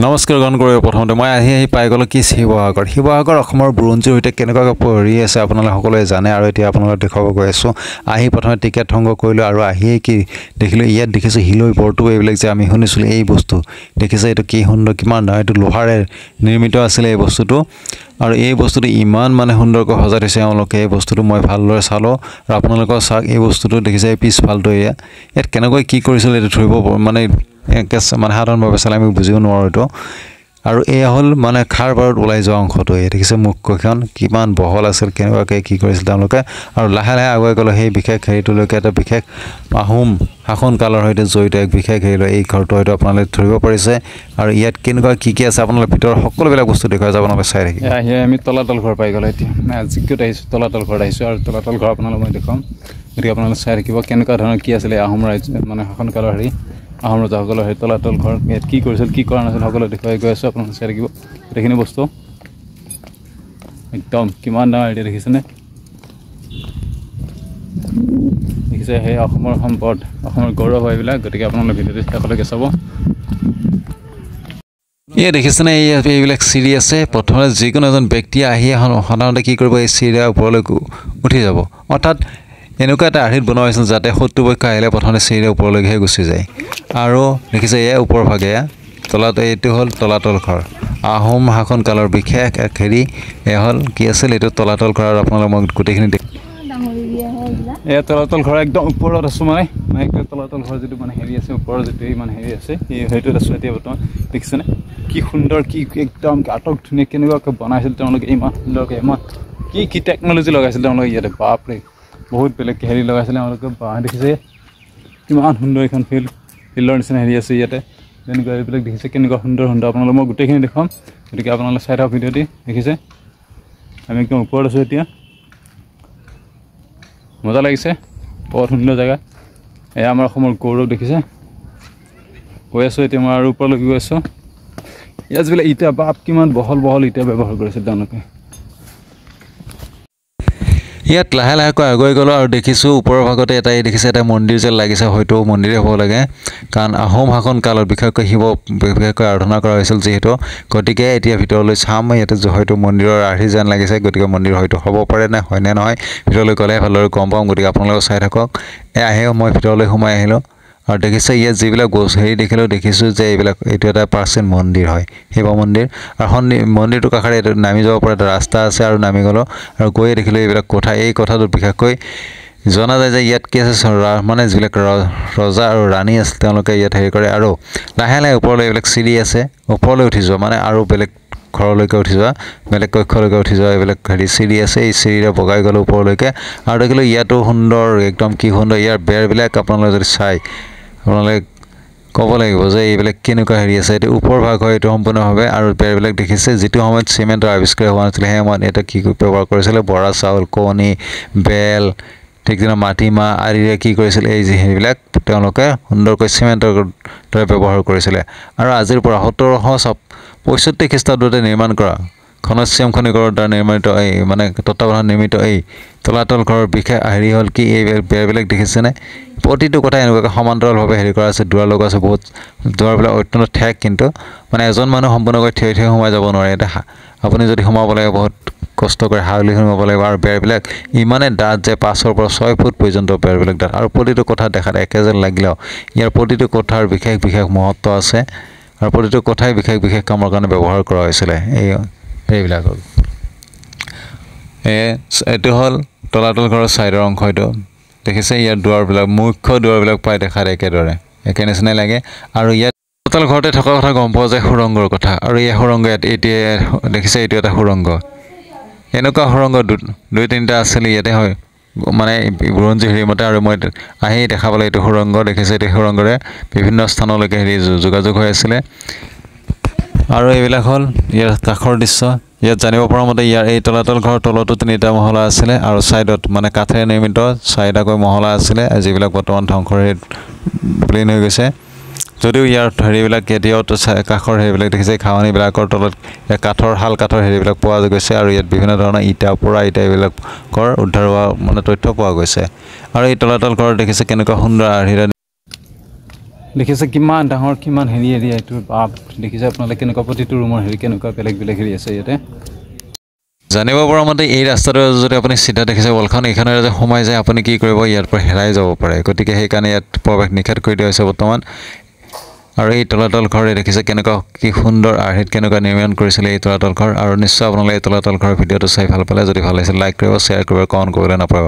নমস্কাৰ গ্ৰহণ কৰিব প্ৰথমতে মই আহি পাই গ'লো কি শিৱসাগৰ অসমৰ বুৰঞ্জীৰ সৈতে কেনেকুৱাকৈ পৰি আছে আপোনালোকে সকলোৱে জানে আৰু এতিয়া আপোনালোকক দেখুৱাব গৈ আছোঁ আহি প্ৰথমে টিকেট সংগ্ৰহ কৰিলোঁ আৰু আহিয়ে কি দেখিলোঁ ইয়াত দেখিছোঁ হিলৈ বৰটো এইবিলাক যে আমি শুনিছিলোঁ এই বস্তু দেখিছে এইটো কি সুন্দৰ কিমান এইটো লোহাৰে নিৰ্মিত আছিলে এই বস্তুটো আৰু এই বস্তুটো ইমান মানে সুন্দৰকৈ সজাই থৈছে তেওঁলোকে এই বস্তুটো মই ভালদৰে চালোঁ আৰু আপোনালোকক চাওক এই বস্তুটো দেখিছে এই পিছফালটো ইয়াত কেনেকৈ কি কৰিছিল এইটো ধৰিব মানে মানে সাধাৰণভাৱে চালে আমি বুজিব নোৱাৰোঁ এইটো আৰু এয়া হ'ল মানে খাৰ বাৰত ওলাই যোৱা অংশটো এই দেখিছে মুখখন কিমান বহল আছিল কেনেকুৱাকৈ কি কৰিছিল তেওঁলোকে আৰু লাহে লাহে আগুৱাই গ'লে সেই বিশেষ হেৰিটোলৈকে এটা বিশেষ আহোম শাসন কালৰ সৈতে জড়িত এক বিশেষ হেৰি এই ঘৰটো হয়তো আপোনালোকে ধৰিব পাৰিছে আৰু ইয়াত কেনেকুৱা কি আছে আপোনালোকে ভিতৰৰ সকলোবিলাক বস্তু দেখুৱাই যাব আপোনালোকে চাই থাকি আমি তলাতল ঘৰ পাই গ'লোঁ এতিয়া মানে আজিকত আহিছোঁ তলাতল ঘৰত আহিছোঁ আৰু তলাতল ঘৰ আপোনালোকে মই দেখুৱাম গতিকে আপোনালোকে চাই থাকিব কেনেকুৱা ধৰণৰ কি আছিলে আহোম ৰাজ্য মানে শাসন কালৰ হেৰি আহোম ৰজাসকলৰ সেই তলাতল ঘৰ ইয়াত কি কৰিছিল কি কৰা নাছিল সকলো দেখুৱাই গৈ আছোঁ আপোনালোকে চাই থাকিব গোটেইখিনি বস্তু একদম কিমান ডাঙৰ এতিয়া দেখিছেনে দেখিছে সেই অসমৰ সম্পদ অসমৰ গৌৰৱ হয় এইবিলাক গতিকে আপোনালোকে ভিডিঅ'টো শেষলৈকে চাব এই দেখিছেনে এইবিলাক চিৰি আছে প্ৰথমে যিকোনো এজন ব্যক্তিয়ে আহি সাধাৰণতে কি কৰিব এই চিৰিৰ ওপৰলৈ উঠি যাব অৰ্থাৎ এনেকুৱা এটা আৰ্হিত বনোৱা হৈছিল যাতে শত্ৰুপক্ষ আহিলে প্ৰথমে চিৰিৰ ওপৰলৈহে গুচি যায় আৰু দেখিছে এয়া ওপৰ ভাগে এইটো হ'ল তলাতল ঘৰ আহোম শাসন কালৰ বিশেষ এক হেৰি এয়া হ'ল কি আছিল এইটো তলাতল ঘৰ আৰু আপোনালোকে মই গোটেইখিনি এয়া তলাতল ঘৰ একদম ওপৰত আছোঁ মানে তলাতল ঘৰ যিটো মানে হেৰি আছে ওপৰৰ যিটো মানে হেৰি আছে সেইটোত আছোঁ এতিয়া বৰ্তমান দেখিছেনে কি সুন্দৰ কি একদম আটক ধুনীয়া কেনেকুৱাকৈ বনাইছিল তেওঁলোকে ইমান সুন্দৰকৈ ইমান কি টেকন'লজি লগাইছিল তেওঁলোকে ইয়াতে বাপৰে বহুত বেলেগ হেৰি লগাইছিলে তেওঁলোকে দেখিছে কিমান সুন্দৰ এখন ফিল্ডৰ নিচিনা হেৰি আছে ইয়াতে তেনেকুৱা এইবিলাক দেখিছে কেনেকুৱা সুন্দৰ আপোনালোকে মই গোটেইখিনি দেখুৱাম গতিকে আপোনালোকে চাই থাকক ভিডিঅ'টি দেখিছে আমি একদম ওপৰত আছোঁ এতিয়া মজা লাগিছে বহুত সুন্দৰ জেগা এয়া আমাৰ অসমৰ গৌৰৱ দেখিছে গৈ আছোঁ এতিয়া মই আৰু ওপৰলৈকে গৈ আছোঁ ইয়াত যিবিলাক ইটা বাপ কিমান বহল ইটা ব্যৱহাৰ কৰিছে তেওঁলোকে ইয়াত লাহে লাহেকৈ আগুৱাই গ'লোঁ আৰু দেখিছোঁ ওপৰৰ ভাগতে এটাই দেখিছে এটা মন্দিৰ যেন লাগিছে হয়তো মন্দিৰে হ'ব লাগে কাৰণ আহোম শাসন কালত বিশেষকৈ বিশেষকৈ আৰাধনা কৰা হৈছিল যিহেতু গতিকে এতিয়া ভিতৰলৈ চাম ইয়াতে হয়তো মন্দিৰৰ আৰ্হি যেন লাগিছে গতিকে মন্দিৰ হয়তো হ'ব পাৰে নে হয় নে নহয় ভিতৰলৈ গ'লে ভালদৰে গম পাম গতিকে আপোনালোকে চাই থাকক আহে মই ভিতৰলৈ সোমাই আহিলোঁ আৰু দেখিছে ইয়াত যিবিলাক হেৰি দেখিছোঁ যে এইটো এটা প্ৰাচীন মন্দিৰ হয় শিৱ মন্দিৰ আৰু মন্দিৰটোৰ কাষেৰে এইটো নামি যাব পৰা এটা ৰাস্তা আছে আৰু নামি গ'লোঁ আৰু গৈয়ে দেখিলোঁ এইবিলাক কথা এই কথাটোত বিশেষকৈ জনা যায় যে ইয়াত কি আছে মানে যিবিলাক ৰজা আৰু ৰাণী আছিল তেওঁলোকে ইয়াত হেৰি কৰে আৰু লাহে লাহে ওপৰলৈ এইবিলাক চিৰি আছে ওপৰলৈ উঠি যোৱা মানে আৰু বেলেগ ঘৰলৈকে উঠি যোৱা বেলেগ কক্ষলৈকে উঠি যোৱা এইবিলাক হেৰি চিৰি আছে এই চিৰিৰে বগাই গ'লোঁ ওপৰলৈকে আৰু দেখিলোঁ ইয়াতো সুন্দৰ একদম কি সুন্দৰ ইয়াৰ বেৰবিলাক আপোনালোকে যদি চাই আপোনালোকে ক'ব লাগিব যে এইবিলাক কেনেকুৱা হেৰি আছে এইটো ওপৰ ভাগ হয় এইটো সম্পূৰ্ণভাৱে আৰু বেৰবিলাক দেখিছে যিটো সময়ত চিমেণ্টৰ আৱিষ্কাৰ হোৱা নাছিলে সেই সময়ত এটা কি ব্যৱহাৰ কৰিছিলে বৰা চাউল কণী বেল ঠিক যেনে মাটিমাহ আদিৰে কি কৰিছিল এই যি হেৰিবিলাক তেওঁলোকে সুন্দৰকৈ চিমেণ্টৰ দৰে ব্যৱহাৰ কৰিছিলে আৰু আজিৰ পৰা 1765 খ্ৰীষ্টাব্দতে নিৰ্মাণ কৰা ঘনশ্যাম খনিকৰৰ দ্বাৰা নিৰ্মিত এই মানে তত্ত্বাৱধানত নিৰ্মিত এই তলাতল ঘৰৰ বিশেষ হেৰি হ'ল কি এই বেৰবিলাক দেখিছেনে প্ৰতিটো কথা এনেকুৱাকৈ সমান্তৰালভাৱে হেৰি কৰা আছে দুৱাৰ লগা আছে বহুত দুৱাৰবিলাক অত্যন্ত ঠেক কিন্তু মানে এজন মানুহ সম্পূৰ্ণকৈ থিয় সোমাই যাব নোৱাৰে এটা আপুনি যদি সোমাব লাগে বহুত কষ্ট কৰি হাউলি সোমাব লাগিব আৰু বেৰবিলাক ইমানে ডাঠ যে 5 পৰা 6 ফুট পৰ্যন্ত বেৰবিলাক ডাঠ আৰু প্ৰতিটো কথা দেখাত একে যেন লাগিলেও ইয়াৰ প্ৰতিটো কথাৰ বিশেষ মহত্ব আছে আৰু প্ৰতিটো কথাই বিশেষ কামৰ কাৰণে ব্যৱহাৰ কৰা হৈছিলে এইবিলাকক এইটো হ'ল তলাতল ঘৰৰ ছাইডৰ অংশ এইটো দেখিছে ইয়াৰ দুৱাৰবিলাক মুখ্য দুৱাৰবিলাক প্ৰায় দেখাত একে নিচিনাই লাগে আৰু ইয়াত তলাতল ঘৰতে থকা কথা গম পোৱা যায় সুৰংগৰ কথা আৰু এই সুৰংগ ইয়াত এতিয়া দেখিছে এইটো এটা সুৰংগ এনেকুৱা সুৰংগ 2-3টা আছিলে ইয়াতে হয় মানে বুৰঞ্জী হেৰি মতে আৰু মই আহি দেখাবলৈ এইটো সুৰংগ দেখিছে এইটো সুৰংগৰে বিভিন্ন স্থানলৈকে হেৰি যোগাযোগ হৈ আছিলে আৰু এইবিলাক হ'ল ইয়াৰ কাষৰ দৃশ্য ইয়াত জানিব পৰা মতে ইয়াৰ এই তলাতল ঘৰৰ তলতো 3টা মহলা আছিলে আৰু ছাইডত মানে কাঠেৰে নিৰ্মিত 4টাকৈ মহলা আছিলে যিবিলাক বৰ্তমান ধ্বংসৰ প্লেন হৈ গৈছে যদিও ইয়াৰ হেৰিবিলাক এতিয়াও কাষৰ হেৰিবিলাক দেখিছে খাৱনিবিলাকৰ তলত কাঠৰ শাল কাঠৰ হেৰিবিলাক পোৱা গৈছে আৰু ইয়াত বিভিন্ন ধৰণৰ ইটা পৰা ইটা এইবিলাকৰ উদ্ধাৰ হোৱা মানে তথ্য পোৱা গৈছে আৰু এই তলাতল ঘৰ দেখিছে কেনেকুৱা সুন্দৰ আৰ্হিৰে দেখিছে কিমান ডাঙৰ কিমান হেৰি এৰিয়া এইটো বাপ দেখিছে আপোনালোকে কেনেকুৱা প্ৰতিটো ৰুমৰ হেৰি কেনেকুৱা বেলেগ বেলেগ হেৰি আছে ইয়াতে জানিব পৰা মতে এই ৰাস্তাটো যদি আপুনি চিধা দেখিছে ৱালখন এইখানে যে সোমাই যায় আপুনি কি কৰিব ইয়াৰ পৰা হেৰাই যাব পাৰে গতিকে সেইকাৰণে ইয়াত প্ৰৱেশ নিষেধ কৰি দিয়া হৈছে বৰ্তমান আৰু এই তলাতল ঘৰ দেখিছে কেনেকুৱা কি সুন্দৰ আৰ্হিত কেনেকুৱা নিৰ্মাণ কৰিছিল এই তলাতল ঘৰ আৰু নিশ্চয় আপোনালোকে এই তলাতল ঘৰৰ ভিডিঅ'টো চাই ভাল পালে যদি ভাল লাগিছে লাইক কৰিব শ্বেয়াৰ কৰিব কমেণ্ট কৰিবলৈ নাপাহৰিব